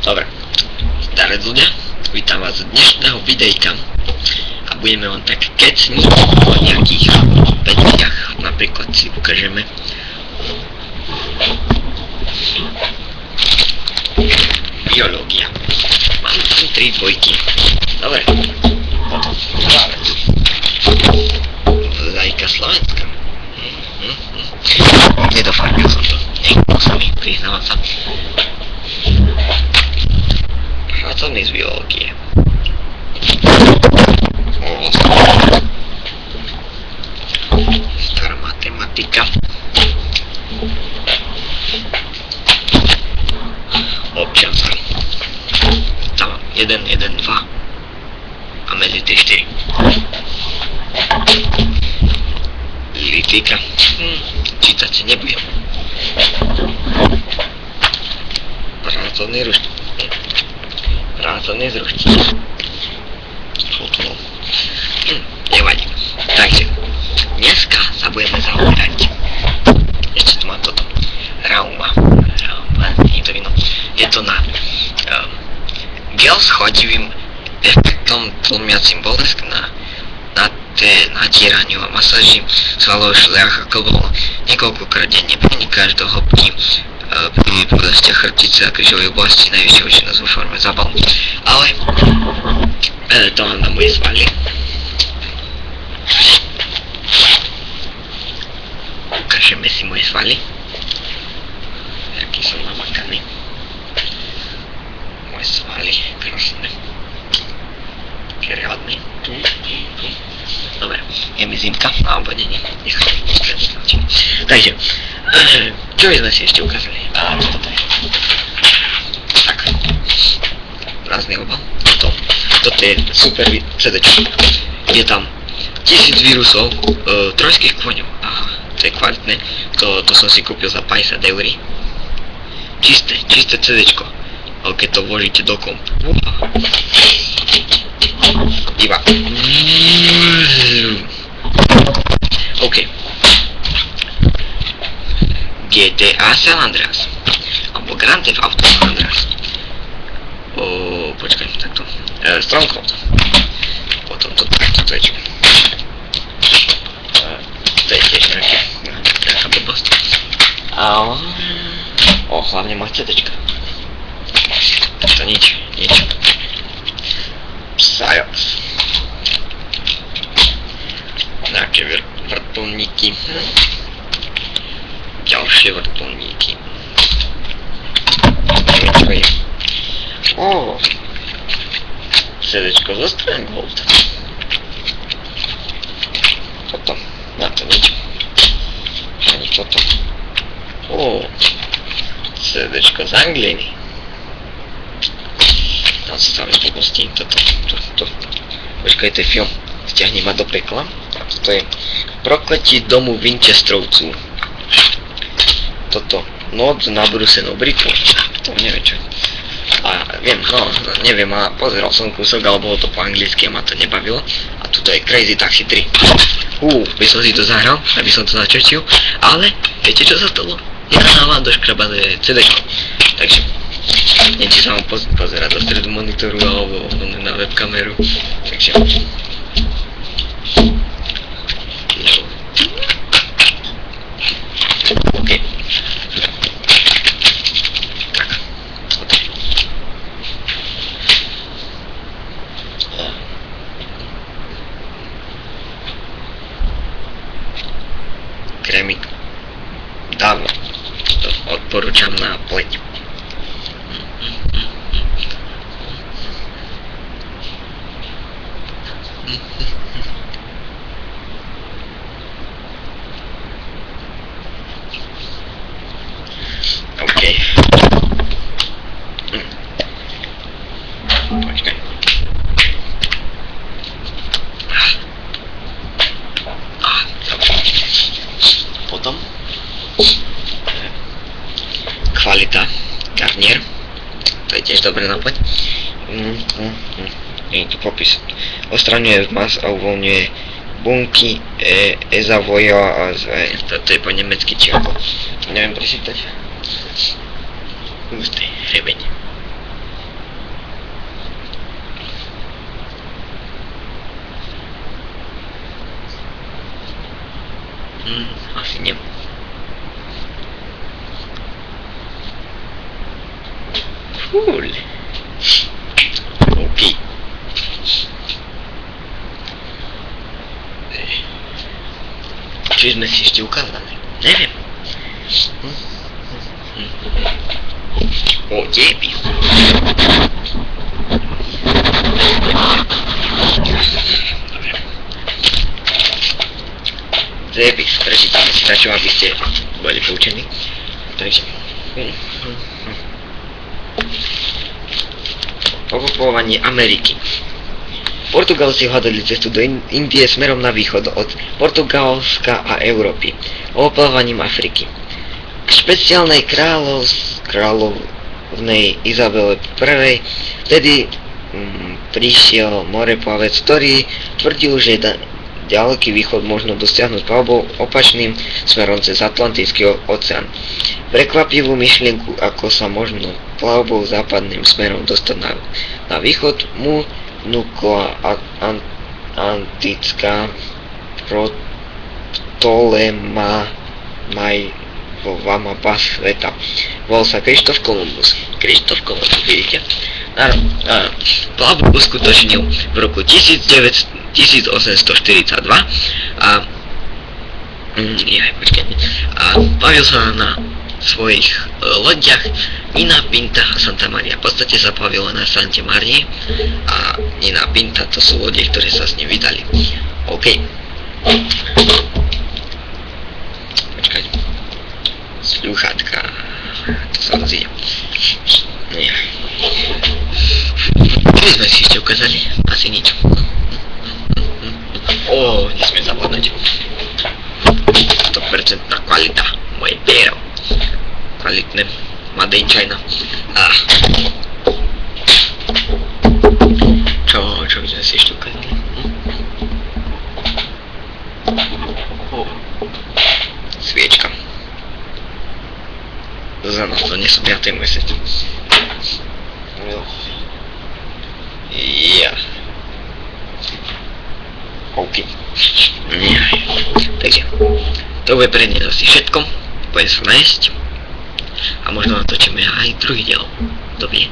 Dobre, staré ľudia, vítam vás z dnešného videjka a budeme len tak kecniť o nejakých veciach, napríklad si ukážeme biológia. Mám tam 3 dvojky. Dobre, potom prvá vec. Lajka Slovenska. Nedofarbil som to. Musím mi, priznávam sa. Pracovný z biológie. Stará matematika. Občianska. Tam mám 1, 1, 2 a medzi tie 4. Lirika. Čítať si nebudem. Pracovný zruštík. Nevadí. Takže, dneska sa budeme zaoberať. Ešte tu mám toto. Rauma, nie to vino. Je to na gel s chodivým efektom tlmiacim bolesť na natieraniu a masáži svalov šliach a klbov niekoľkokrát denne. Prenikáš do hĺbky pri bolestiach chrbtice a križovej oblasti najvyššou činnosť vo forme zápalu. Ale to mám na moje svaly. Ukážeme si moje svaly. Jaký som namakaný. Moje svaly, krásne. Riadny. Dobre, je mi zimka, alebo nie. Takže, čo by sme si ešte ukázali? Toto je. Tak. Prázdny obal. Toto je super CDčko. Je tam 1000 vírusov trojských kôňov. To je kvalitné. To som si kúpil za 50 €. Čisté CDčko. Ale keď to vložíte do kompu. Iba. OK. GTA San Andreas. Alebo Grand Theft Auto San Andreas. Počkaj, takto. Stronghold. Potom toto je čo. To je tiež nejaká blbosť. Hlavne má CDčka. To nič. Psyops. Nejaké vrtuľníky. Ďalšie vrtuľníky. Čo je? CDčko zo Stronghold. Toto. Na to nič. Ani toto. CDčko z Angliny. Tam sa stále blbosti. Toto. Počkaj, to je film. Stiahni ma do pekla. Toto je Prokletí domu Winchesterovců. Toto. Noc na brúsenou briku. To neviem čo. Neviem, a pozeral som kúsok, ale bolo to po anglicky a ma to nebavilo. A tuto je Crazy Taxi 3. By som si to zahral, aby som to začerčil, ale viete čo sa stalo? Nenahávam do škrabané CD-ko. Takže, neviem, či sa mám pozerať do stredu monitoru alebo na webkameru. Takže, OK. Krémik. Dávno. To odporúčam na pleť. OK. Počkaj. Potom kvalita Garnier, to je tiež dobré na pleť. Je tu popis. Odstraňuje zmaz a uvoľňuje bunky ezavoja a to je po nemecky či ako. Neviem prečítať. Hustý hrebeň. Cool. OK. Či sme si ešte ukázali? Neviem. O, depis. Depis, prečítame si dačo, aby ste boli poučení. Takže. Okupovanie Ameriky. Portugalci hľadali cestu do Indie smerom na východ od Portugalska a Európy, oplavaním Afriky. K špeciálnej kráľovnej Izabele I vtedy prišiel moreplavec, ktorý tvrdil, že ďaleký východ možno dosiahnuť plavbou opačným smerom cez Atlantický oceán. Prekvapivú myšlienku, ako sa možno plavbou západným smerom dostať na východ, mu vnúkla antická Ptolemajová mapa sveta. Volal sa Krištof Kolumbus. Vidíte? Plavbu uskutočnil v roku 1842 a bavil sa na svojich loďach Nina Pinta a Santa Maria. V podstate sa plavilo na Sante Marii a Nina Pinta to sú lode, ktoré sa s ním vydali. OK. Počkaj. Sluchátka. To sa ozýva. Čo sme si ešte ukázali? Asi nič. Nesmiem zabudnúť. 100% kvalita. Moje pero. Kvalitné. Made in China. Čo by sme si ešte ukázali? Sviečka. Za nás to nie som ja, to je môj set. OK. Takže, to bude pre dnes asi všetko. Poďme sa nájsť. A možno natočíme aj druhý diel. Kto vie?